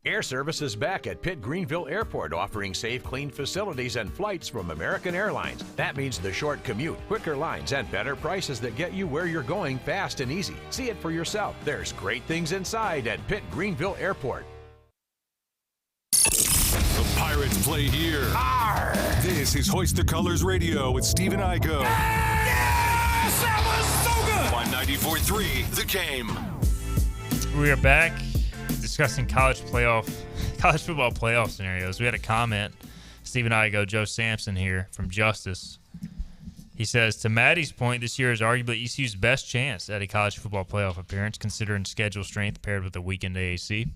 E: Air Service is back at Pitt Greenville Airport, offering safe, clean facilities and flights from American Airlines. That means the short commute, quicker lines, and better prices that get you where you're going fast and easy. See it for yourself. There's great things inside at Pitt Greenville Airport.
A: The Pirates play here. Arr! This is Hoist the Colors Radio with Stephen Igoe.
N: Yes! That was so good!
A: On 94.3, The Game.
B: We are back discussing college football playoff scenarios. We had a comment, Stephen Igoe, Joe Samson here from Justice. He says, to Maddie's point, this year is arguably ECU's best chance at a college football playoff appearance, considering schedule strength paired with a weakened AAC.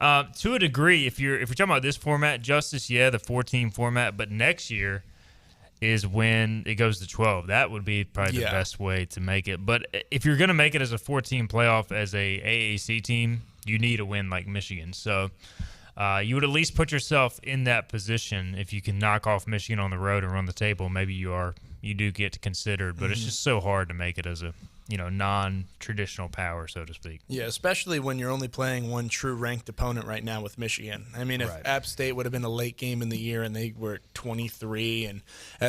B: To a degree, if you're talking about this format, Justice, yeah, the 4-team format, but next year is when it goes to 12. That would be probably the best way to make it. But if you're going to make it as a 4-team playoff as a AAC team, you need a win like Michigan. So you would at least put yourself in that position. If you can knock off Michigan on the road and run the table, maybe you do get considered. But it's just so hard to make it as a non-traditional power, so to speak.
C: Yeah, especially when you're only playing one true ranked opponent right now with Michigan. I mean, if App State would have been a late game in the year and they were 23 and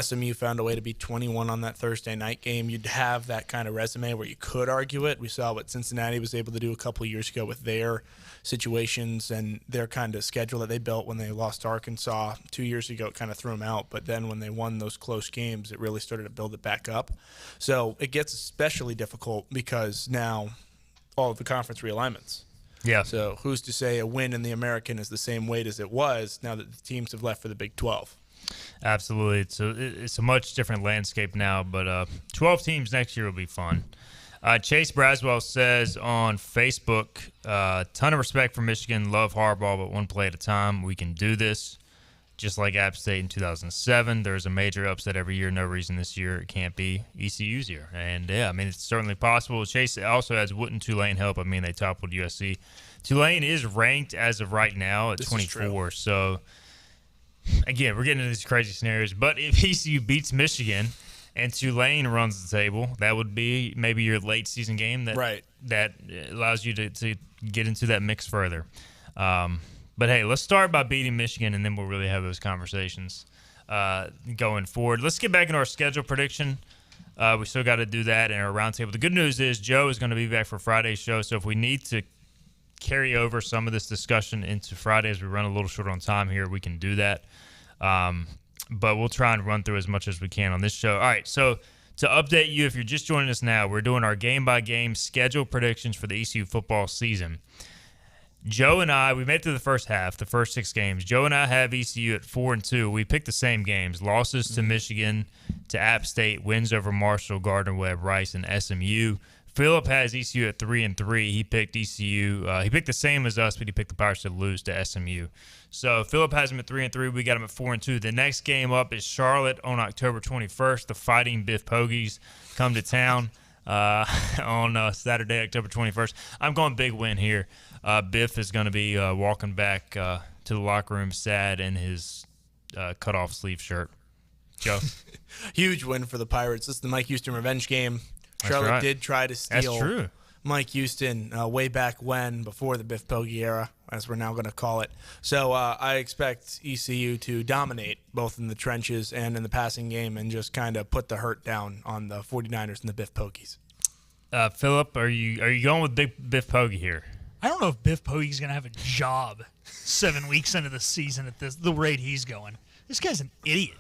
C: SMU found a way to be 21 on that Thursday night game, you'd have that kind of resume where you could argue it. We saw what Cincinnati was able to do a couple of years ago with their situations and their kind of schedule that they built when they lost to Arkansas 2 years ago. It kind of threw them out, but then when they won those close games, it really started to build it back up. So it gets especially difficult because now all of the conference realignments.
B: Yeah.
C: So who's to say a win in the American is the same weight as it was now that the teams have left for the Big 12?
B: Absolutely. It's a much different landscape now, but 12 teams next year will be fun. Chase Braswell says on Facebook, ton of respect for Michigan, love Harbaugh, but one play at a time. We can do this. Just like App State in 2007, there's a major upset every year. No reason this year it can't be ECU's year. And, yeah, I mean, it's certainly possible. Chase also has wouldn't Tulane help? I mean, they toppled USC. Tulane is ranked as of right now at 24. So, again, we're getting into these crazy scenarios. But if ECU beats Michigan and Tulane runs the table, that would be maybe your late season game that allows you to get into that mix further. But, hey, let's start by beating Michigan, and then we'll really have those conversations going forward. Let's get back into our schedule prediction. We still got to do that in our roundtable. The good news is Joe is going to be back for Friday's show, so if we need to carry over some of this discussion into Friday as we run a little short on time here, we can do that. But we'll try and run through as much as we can on this show. All right, so to update you, if you're just joining us now, we're doing our game-by-game schedule predictions for the ECU football season. Joe and I, we made it through the first half, the first 6 games. Joe and I have ECU at 4-2. We picked the same games: losses to Michigan, to App State, wins over Marshall, Gardner Webb, Rice, and SMU. Phillip has ECU at 3-3. He picked ECU. He picked the same as us, but he picked the Pirates to lose to SMU. So Phillip has him at 3-3. We got him at 4-2. The next game up is Charlotte on October 21st. The Fighting Biff Pogies come to town on Saturday, October 21st. I'm going big win here. Biff is going to be walking back to the locker room sad in his cut-off sleeve shirt. Joe?
C: Huge win for the Pirates. This is the Mike Houston revenge game. Charlotte did try to steal Mike Houston way back when, before the Biff Poggi era, as we're now going to call it. So I expect ECU to dominate both in the trenches and in the passing game and just kind of put the hurt down on the 49ers and the Biff Pogies.
B: Phillip, are you going with Big Biff Poggi here?
D: I don't know if Biff Poggi's going to have a job 7 weeks into the season at the rate he's going. This guy's an idiot.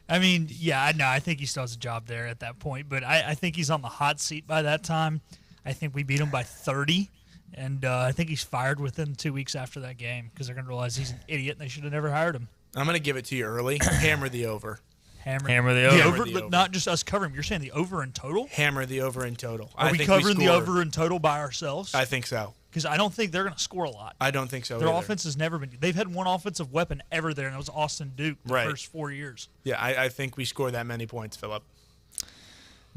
D: I mean, yeah, no, I think he still has a job there at that point, but I think he's on the hot seat by that time. I think we beat him by 30, and I think he's fired within 2 weeks after that game because they're going to realize he's an idiot and they should have never hired him.
C: I'm going to give it to you early. Hammer the over.
B: Hammer the over.
D: Hammer the over. Not just us covering him. You're saying the over in total?
C: Hammer the over in total.
D: Are we covering the over in total by ourselves?
C: I think so.
D: Because I don't think they're going to score a lot.
C: I don't think so
D: Their
C: either.
D: offense has never been – they've had one offensive weapon ever there, and it was Austin Duke the first 4 years.
C: Yeah, I think we score that many points, Phillip.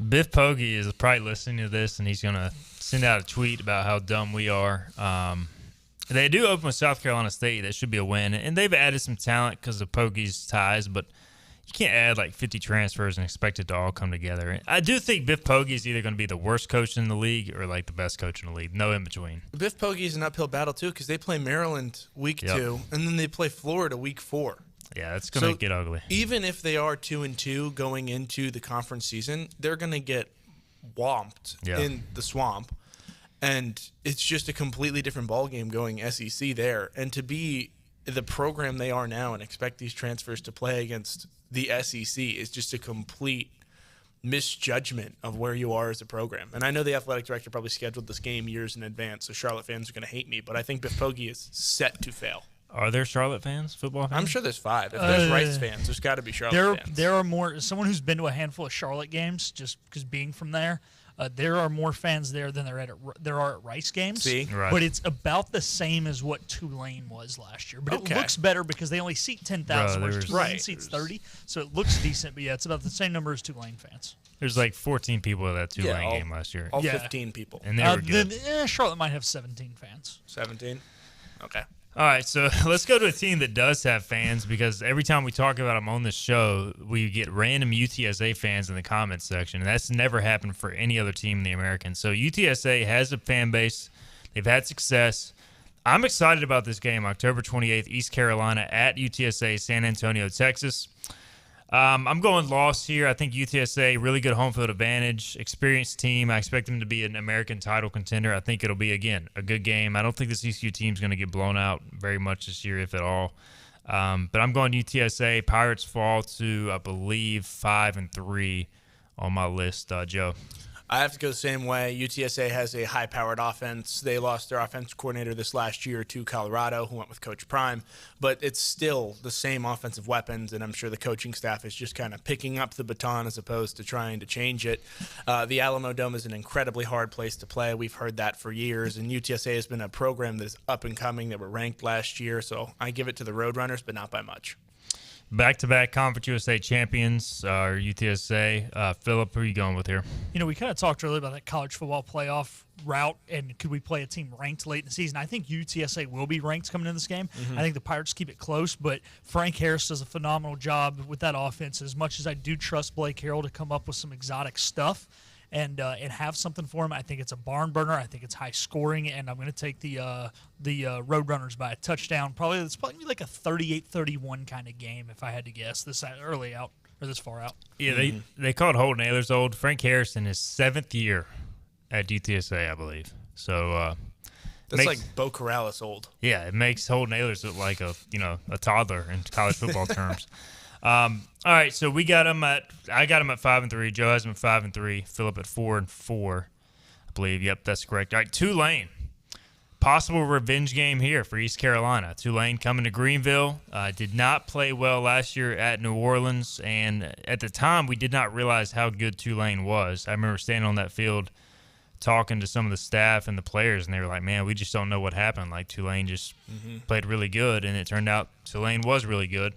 B: Biff Poggi is probably listening to this, and he's going to send out a tweet about how dumb we are. They do open with South Carolina State. That should be a win. And they've added some talent because of Poggi's ties, but you can't add like 50 transfers and expect it to all come together. I do think Biff Poggi is either going to be the worst coach in the league or like the best coach in the league. No in between.
C: Biff Poggi is an uphill battle too because they play Maryland week 2, and then they play Florida week 4.
B: Yeah, it's going to get ugly.
C: Even if they are 2-2 going into the conference season, they're going to get whomped in the swamp. And it's just a completely different ballgame going SEC there. And to be the program they are now and expect these transfers to play against the SEC is just a complete misjudgment of where you are as a program. And I know the athletic director probably scheduled this game years in advance, so Charlotte fans are going to hate me, but I think Biff Poggi is set to fail.
B: Are there Charlotte fans, football fans?
C: I'm sure there's 5. If there's Rice fans, there's got to be Charlotte fans.
D: There are more. Someone who's been to a handful of Charlotte games, just because being from there, there are more fans there than there are at Rice games.
C: See?
B: Right.
D: But it's about the same as what Tulane was last year. But it looks better because they only seat 10,000, whereas Tulane seats 30. So it looks decent, but yeah, it's about the same number as Tulane fans.
B: There's like 14 people at that Tulane game last year.
C: All 15 people.
B: And they were good.
D: Then, Charlotte might have 17 fans.
C: 17? Okay.
B: All right, so let's go to a team that does have fans because every time we talk about them on this show, we get random UTSA fans in the comments section, and that's never happened for any other team in the American. So UTSA has a fan base. They've had success. I'm excited about this game, October 28th, East Carolina at UTSA, San Antonio, Texas. I'm going loss here. I think UTSA, really good home field advantage, experienced team. I expect them to be an American title contender. I think it'll be, again, a good game. I don't think this ECU team's going to get blown out very much this year, if at all. But I'm going UTSA. Pirates fall to, I believe, 5-3 on my list. Joe?
C: I have to go the same way. UTSA has a high-powered offense. They lost their offensive coordinator this last year to Colorado, who went with Coach Prime. But it's still the same offensive weapons, and I'm sure the coaching staff is just kind of picking up the baton as opposed to trying to change it. The Alamo Dome is an incredibly hard place to play. We've heard that for years, and UTSA has been a program that is up and coming. They were ranked last year, so I give it to the Roadrunners, but not by much.
B: Back-to-back Conference USA champions are UTSA. Phillip, who are you going with here?
D: You know, we kind of talked earlier about that college football playoff route, and could we play a team ranked late in the season? I think UTSA will be ranked coming into this game. I think the Pirates keep it close, but Frank Harris does a phenomenal job with that offense. As much as I do trust Blake Harrell to come up with some exotic stuff and have something for him, I think it's a barn burner. I think it's high scoring, and I'm going to take the Roadrunners by a touchdown. It's probably like a 38-31 kind of game if I had to guess this early out or this far out.
B: Yeah, they called Holden Ahlers old. Frank Harris in his 7th year at UTSA, I believe. So
C: that's like Bo Corrales old.
B: Yeah, it makes Holden Ahlers look like a toddler in college football terms. All right, so I got him at 5-3. Joe has him at 5-3. Phillip at 4-4, I believe. Yep, that's correct. All right, Tulane possible revenge game here for East Carolina. Tulane coming to Greenville. Did not play well last year at New Orleans, and at the time we did not realize how good Tulane was. I remember standing on that field talking to some of the staff and the players, and they were like, man, we just don't know what happened. Like, Tulane just played really good, and it turned out Tulane was really good.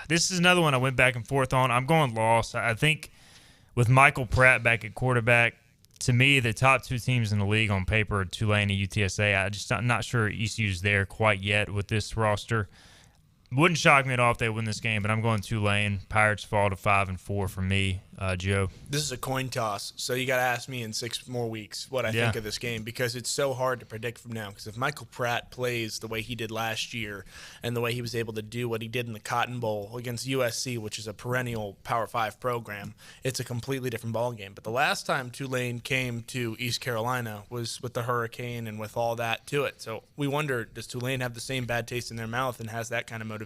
B: This is another one I went back and forth on. I'm going loss. I think with Michael Pratt back at quarterback, to me, the top two teams in the league on paper are Tulane and UTSA. I'm not sure ECU's there quite yet with this roster. Wouldn't shock me at all if they win this game, but I'm going Tulane. Pirates fall to 5-4 for me, Joe.
C: This is a coin toss, so you got to ask me in 6 more weeks what I think of this game, because it's so hard to predict from now. Because if Michael Pratt plays the way he did last year and the way he was able to do what he did in the Cotton Bowl against USC, which is a perennial Power 5 program, it's a completely different ballgame. But the last time Tulane came to East Carolina was with the hurricane and with all that to it. So we wonder, does Tulane have the same bad taste in their mouth and has that kind of motivation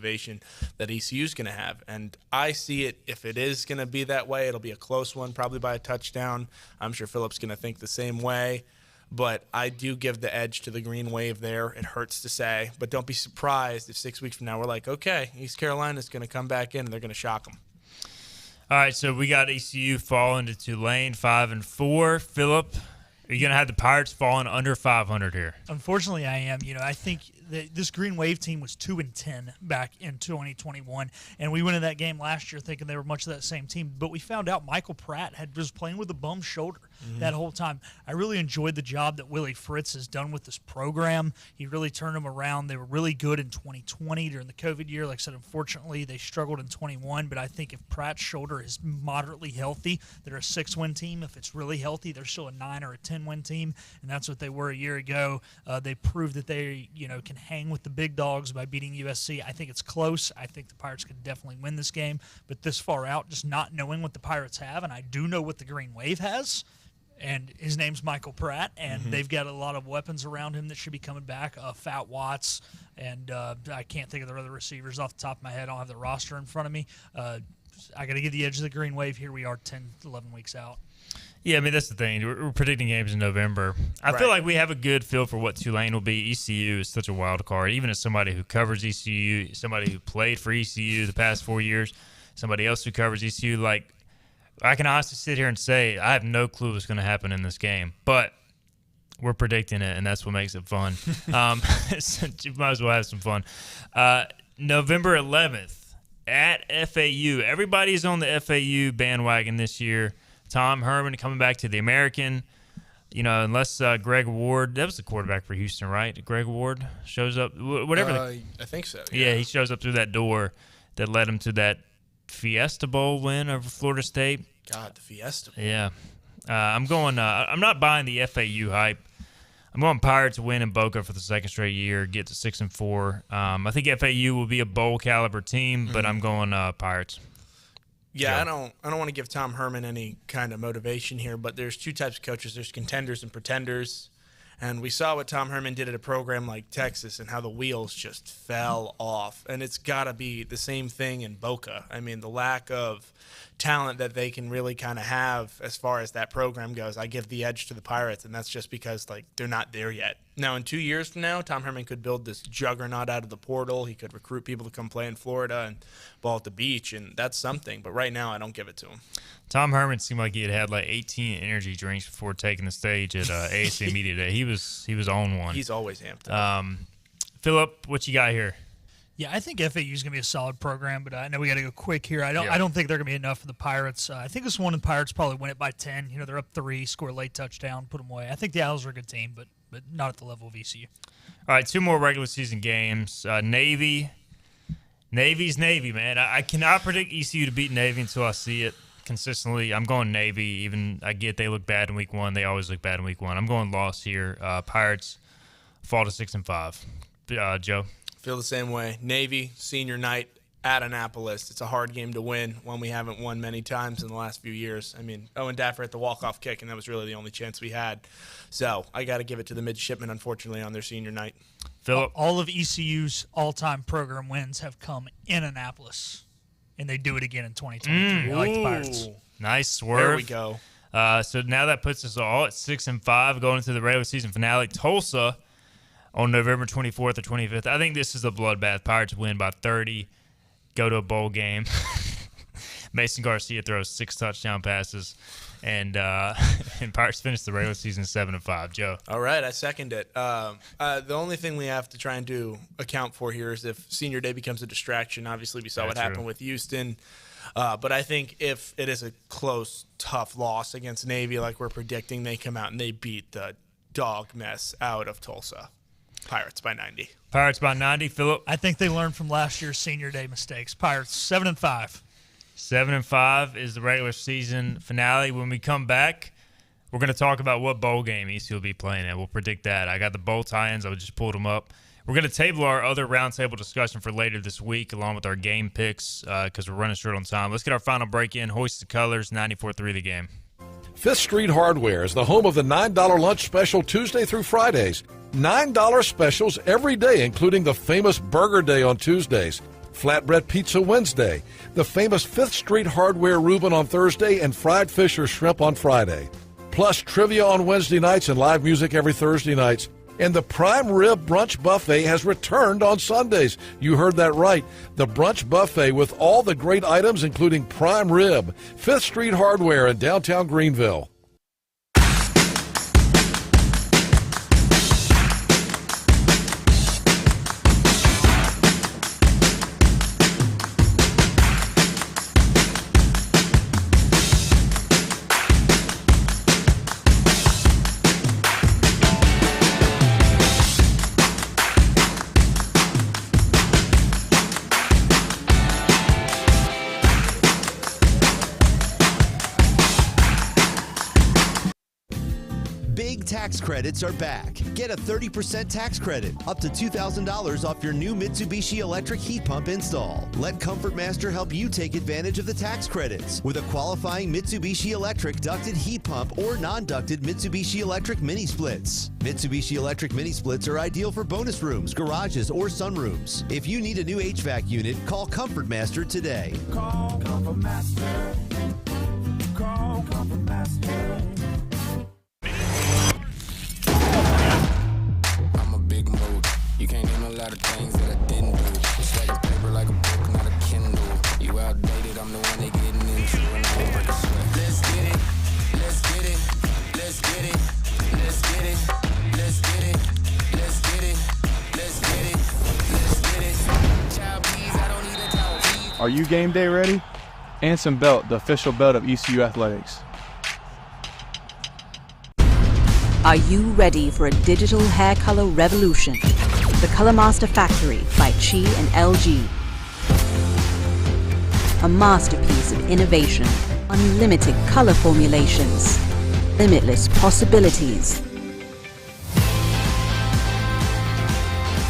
C: that ECU's going to have? And I see it, if it is going to be that way, it'll be a close one, probably by a touchdown. I'm sure Phillip's going to think the same way, but I do give the edge to the Green Wave there. It hurts to say, but don't be surprised if 6 weeks from now we're like, okay, East Carolina's going to come back in and they're going to shock them.
B: All right, so we got ECU falling to Tulane 5-4. Phillip, are you going to have the Pirates falling under 500 here?
D: Unfortunately, I am. I think this Green Wave team was 2-10 back in 2021, and we went into that game last year thinking they were much of that same team. But we found out Michael Pratt was playing with a bum shoulder that whole time. I really enjoyed the job that Willie Fritz has done with this program. He really turned them around. They were really good in 2020 during the COVID year. Like I said, unfortunately, they struggled in 21. But I think if Pratt's shoulder is moderately healthy, they're a 6-win team. If it's really healthy, they're still a 9 or a 10-win team, and that's what they were a year ago. They proved that they, can hang with the big dogs by beating USC. I think it's close. I think the Pirates could definitely win this game. But this far out, just not knowing what the Pirates have, and I do know what the Green Wave has, and his name's Michael Pratt, and they've got a lot of weapons around him that should be coming back. Fat Watts, and I can't think of their other receivers off the top of my head. I don't have the roster in front of me. I got to give the edge of the Green Wave. Here we are 10, 11 weeks out.
B: Yeah, I mean, that's the thing. We're predicting games in November. I feel like we have a good feel for what Tulane will be. ECU is such a wild card. Even as somebody who covers ECU, somebody who played for ECU the past 4 years, somebody else who covers ECU, like, I can honestly sit here and say I have no clue what's going to happen in this game. But we're predicting it, and that's what makes it fun. So you might as well have some fun. November 11th at FAU. Everybody's on the FAU bandwagon this year. Tom Herman coming back to the American, unless Greg Ward, that was the quarterback for Houston, right? Greg Ward shows up, whatever.
C: I think so.
B: Yeah, he shows up through that door that led him to that Fiesta Bowl win over Florida State.
C: God, the Fiesta Bowl.
B: Yeah. I'm not buying the FAU hype. I'm going Pirates win in Boca for the second straight year, get to 6-4. I think FAU will be a bowl caliber team, but I'm going Pirates.
C: Yeah, I don't want to give Tom Herman any kind of motivation here, but there's two types of coaches. There's contenders and pretenders. And we saw what Tom Herman did at a program like Texas and how the wheels just fell off. And it's got to be the same thing in Boca. I mean, the lack of talent that they can really kind of have as far as that program goes, I give the edge to the Pirates, and that's just because, they're not there yet. Now, in 2 years from now, Tom Herman could build this juggernaut out of the portal. He could recruit people to come play in Florida and ball at the beach, and that's something. But right now, I don't give it to him. Tom Herman seemed like he had 18 energy drinks before taking the stage at ASA Media Day. He was on one. He's always amped up.
B: Phillip, what you got here?
D: Yeah, I think FAU is going to be a solid program, but I know we got to go quick here. I don't think they're going to be enough for the Pirates. I think this one the Pirates probably win it by 10. They're up 3, score a late touchdown, put them away. I think the Owls are a good team, but not at the level of ECU.
B: All right, 2 more regular season games. Navy. Navy's Navy, man. I cannot predict ECU to beat Navy until I see it consistently. I'm going Navy. Even I get they look bad in week 1. They always look bad in week 1. I'm going loss here. Pirates fall to 6-5. Joe?
C: Feel the same way. Navy, senior night at Annapolis. It's a hard game to win, one we haven't won many times in the last few years. I mean, Owen Daffer at the walk-off kick, and that was really the only chance we had. So I got to give it to the midshipmen, unfortunately, on their senior night.
B: Phillip?
D: All of ECU's all-time program wins have come in Annapolis, and they do it again in 2023. I like the Pirates.
B: Nice swerve.
C: There we go.
B: So now that puts us all at 6-5 going into the regular season finale. Tulsa on November 24th or 25th. I think this is a bloodbath. Pirates win by 30, go to a bowl game. Mason Garcia throws 6 touchdown passes, and Pirates finish the regular season 7-5. Joe.
C: All right, I second it. The only thing we have to try and account for here is if senior day becomes a distraction. Obviously, we saw what happened with Houston. But I think if it is a close, tough loss against Navy like we're predicting, they come out and they beat the dog mess out of Tulsa. Pirates by 90.
B: Pirates by 90, Phillip.
D: I think they learned from last year's senior day mistakes. Pirates 7-5.
B: 7-5 is the regular season finale. When we come back, we're going to talk about what bowl game ECU will be playing at. We'll predict that. I got the bowl tie-ins. I just pulled them up. We're going to table our other roundtable discussion for later this week, along with our game picks, because we're running short on time. Let's get our final break in. Hoist the Colors, 94-3 the game.
L: 5th Street Hardware is the home of the $9 lunch special Tuesday through Fridays. $9 specials every day, including the famous Burger Day on Tuesdays, Flatbread Pizza Wednesday, the famous 5th Street Hardware Reuben on Thursday, and fried fish or shrimp on Friday. Plus trivia on Wednesday nights and live music every Thursday nights. And the Prime Rib Brunch Buffet has returned on Sundays. You heard that right. The Brunch Buffet with all the great items, including prime rib. 5th Street Hardware in downtown Greenville.
O: Tax credits are back. Get a 30% tax credit, up to $2,000 off your new Mitsubishi electric heat pump install. Let Comfort Master help you take advantage of the tax credits with a qualifying Mitsubishi electric ducted heat pump or non-ducted Mitsubishi electric mini splits. Mitsubishi electric mini splits are ideal for bonus rooms, garages, or sunrooms. If you need a new HVAC unit, call Comfort Master today.
N: Call Comfort Master. Call Comfort Master. You can't name a lot of things that I didn't do. Stacking paper like a book, not a Kindle. You outdated, I'm the one they getting into. And I won't break a sweat. Let's get it, let's get it, let's get it, let's get it, let's get it, let's get it, let's get it, let's get it. Child, please, I don't need a towel, please.
P: Are you game day ready? Anson Belt, the official belt of ECU Athletics.
Q: Are you ready for a digital hair color revolution? The Color Master Factory by Chi and LG. A masterpiece of innovation, unlimited color formulations, limitless possibilities,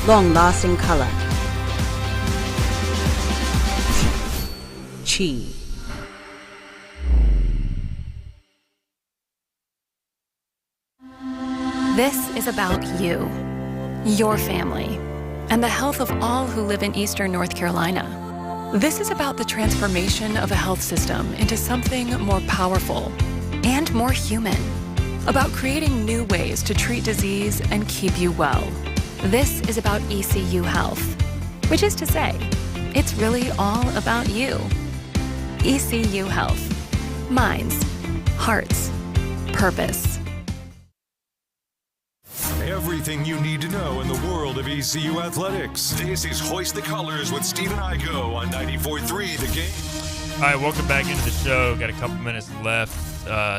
Q: long-lasting color. Chi.
R: This is about you, your family, and the health of all who live in Eastern North Carolina. This is about the transformation of a health system into something more powerful and more human, about creating new ways to treat disease and keep you well. This is about ECU Health, which is to say, it's really all about you. ECU Health. Minds, hearts, purpose.
A: Everything you need to know in the world of ECU athletics. This is Hoist the Colors with Stephen Igoe on 94.3 The Game.
B: All right, welcome back into the show. Got a couple minutes left.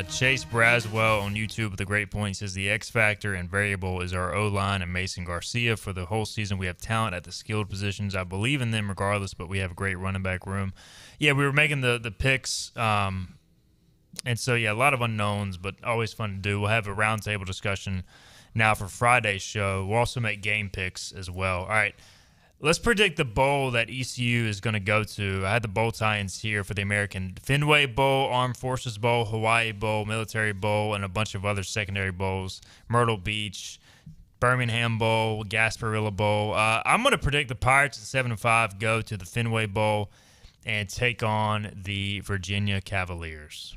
B: Chase Braswell on YouTube with a great point. He says the X factor and variable is our O-line and Mason Garcia. For the whole season, we have talent at the skilled positions. I believe in them regardless, but we have a great running back room. Yeah, we were making the picks. And so, yeah, a lot of unknowns, but always fun to do. We'll have a roundtable discussion now for Friday's show. We'll also make game picks as well. All right, let's predict the bowl that ECU is going to go to. I had the bowl tie-ins here for the American Fenway Bowl, Armed Forces Bowl, Hawaii Bowl, Military Bowl, and a bunch of other secondary bowls. Myrtle Beach, Birmingham Bowl, Gasparilla Bowl. I'm going to predict the Pirates at 7-5 go to the Fenway Bowl and take on the Virginia Cavaliers.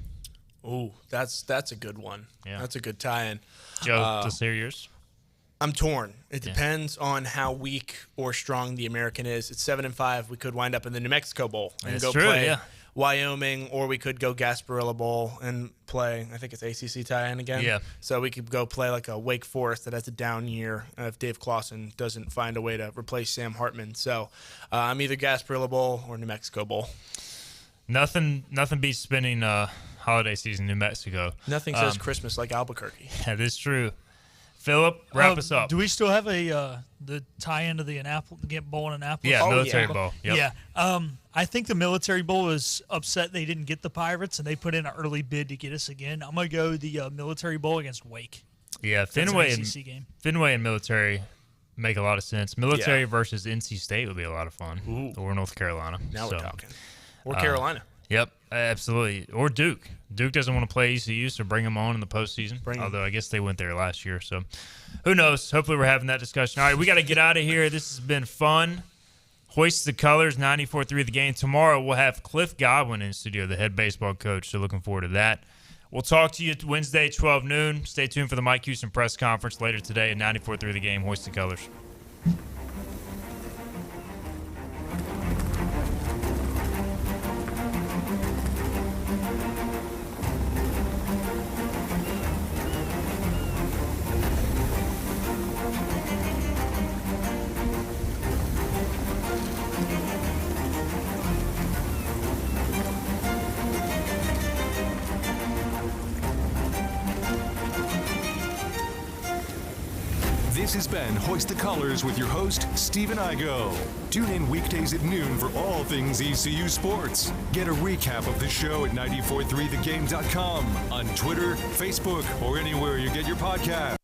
C: Ooh, that's a good one.
B: Yeah.
C: That's a good tie-in.
B: Joe, to say yours?
C: I'm torn. It depends on how weak or strong the American is. It's 7-5. We could wind up in the New Mexico Bowl and
B: That's
C: go
B: true,
C: play
B: yeah.
C: Wyoming, or we could go Gasparilla Bowl and play, I think it's ACC tie-in again.
B: Yeah.
C: So we could go play like a Wake Forest that has a down year if Dave Clawson doesn't find a way to replace Sam Hartman. So I'm either Gasparilla Bowl or New Mexico Bowl.
B: Nothing beats spending holiday season in New Mexico.
C: Nothing says Christmas like Albuquerque.
B: That is true. Phillip, wrap us up.
D: Do we still have the tie-in to the bowl in Annapolis?
B: Yeah, military bowl. Yep.
D: Yeah. I think the military bowl is upset they didn't get the Pirates, and they put in an early bid to get us again. I'm going to go the military bowl against Wake.
B: Yeah, Fenway and military make a lot of sense. Military versus NC State would be a lot of fun.
C: Ooh.
B: Or North Carolina.
C: Now we're talking. Or Carolina.
B: Yep, absolutely. Or Duke. Duke doesn't want to play ECU, so bring them on in the postseason. Although I guess they went there last year, so who knows? Hopefully we're having that discussion. All right, we got to get out of here. This has been fun. Hoist the Colors, 94.3 The Game. Tomorrow we'll have Cliff Godwin in studio, the head baseball coach, so looking forward to that. We'll talk to you Wednesday, 12 noon. Stay tuned for the Mike Houston press conference later today at 94.3 The Game. Hoist the Colors.
A: This has been Hoist the Colors with your host, Stephen Igoe. Tune in weekdays at noon for all things ECU sports. Get a recap of the show at 943thegame.com, on Twitter, Facebook, or anywhere you get your podcast.